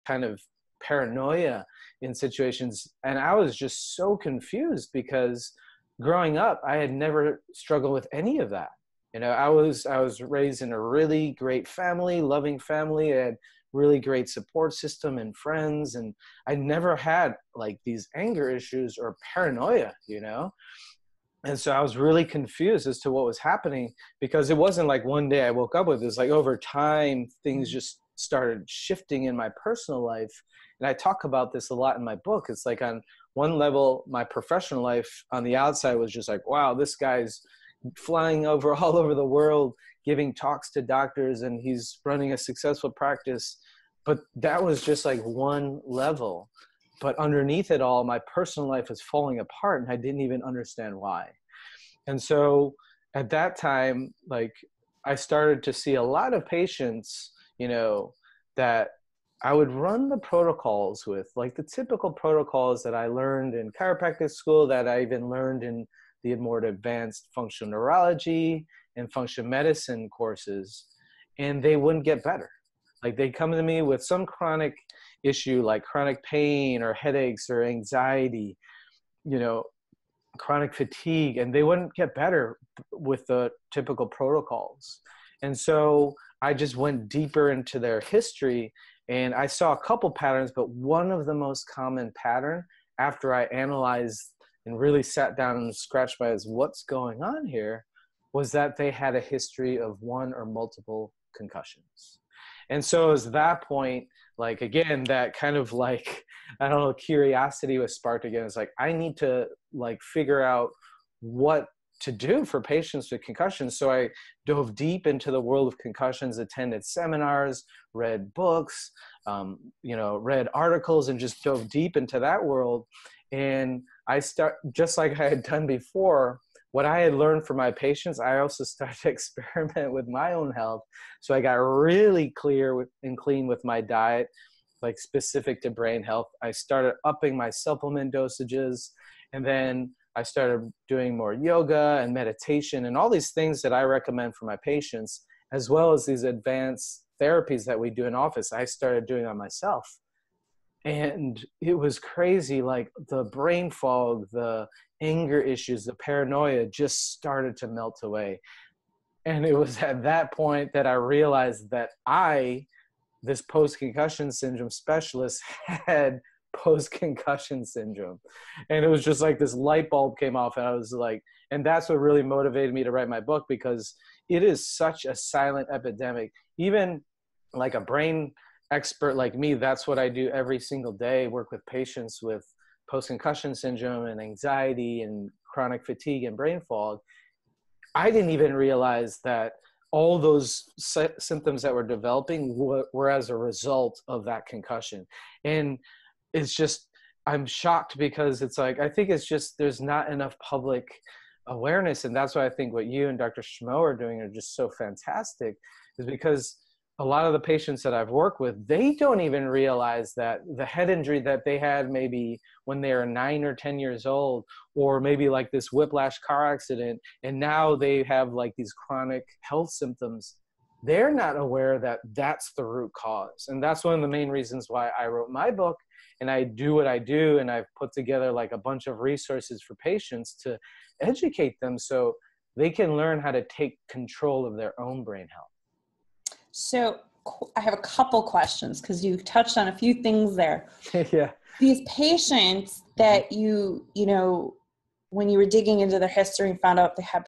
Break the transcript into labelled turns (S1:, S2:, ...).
S1: kind of paranoia in situations. And I was just so confused because growing up, I had never struggled with any of that. You know, I was raised in a really great family, loving family. I had really great support system and friends. And I never had like these anger issues or paranoia, you know? And so I was really confused as to what was happening, because it wasn't like one day I woke up with this. Like over time, things just started shifting in my personal life. And I talk about this a lot in my book. It's like on one level, my professional life on the outside was just like, wow, this guy's flying over all over the world, giving talks to doctors, and he's running a successful practice. But that was just like one level. But underneath it all, my personal life was falling apart, and I didn't even understand why. And so at that time, like, I started to see a lot of patients, you know, that I would run the protocols with, like the typical protocols that I learned in chiropractic school, that I even learned in the more advanced functional neurology and functional medicine courses, and they wouldn't get better. Like, they'd come to me with some chronic issue like chronic pain or headaches or anxiety, you know, chronic fatigue, and they wouldn't get better with the typical protocols. And so I just went deeper into their history, and I saw a couple patterns, but one of the most common pattern, after I analyzed and really sat down and scratched my head, what's going on here, was that they had a history of one or multiple concussions. And so as that point, like, again, that kind of like, I don't know, curiosity was sparked again. It's like, I need to like figure out what to do for patients with concussions. So I dove deep into the world of concussions, attended seminars, read books, you know, read articles, and just dove deep into that world. And I just like I had done before, what I had learned from my patients, I also started to experiment with my own health. So I got really clear and clean with my diet, like specific to brain health. I started upping my supplement dosages, and then I started doing more yoga and meditation and all these things that I recommend for my patients, as well as these advanced therapies that we do in office. I started doing on myself. And it was crazy, like the brain fog, the anger issues, the paranoia just started to melt away. And it was at that point that I realized that this post-concussion syndrome specialist, had post-concussion syndrome. And it was just like this light bulb came off, and I was like, and that's what really motivated me to write my book, because it is such a silent epidemic. Even like a brain expert like me, that's what I do every single day, work with patients with post-concussion syndrome and anxiety and chronic fatigue and brain fog. I didn't even realize that all those symptoms that were developing were as a result of that concussion. And it's just, I'm shocked, because it's like, I think it's just, there's not enough public awareness. And that's why I think what you and Dr. Schmo are doing are just so fantastic, is because a lot of the patients that I've worked with, they don't even realize that the head injury that they had maybe when they were 9 or 10 years old, or maybe like this whiplash car accident, and now they have like these chronic health symptoms, they're not aware that that's the root cause. And that's one of the main reasons why I wrote my book, and I do what I do, and I've put together like a bunch of resources for patients to educate them so they can learn how to take control of their own brain health.
S2: So I have a couple questions, because you touched on a few things there.
S1: Yeah.
S2: These patients that you know, when you were digging into their history and found out they had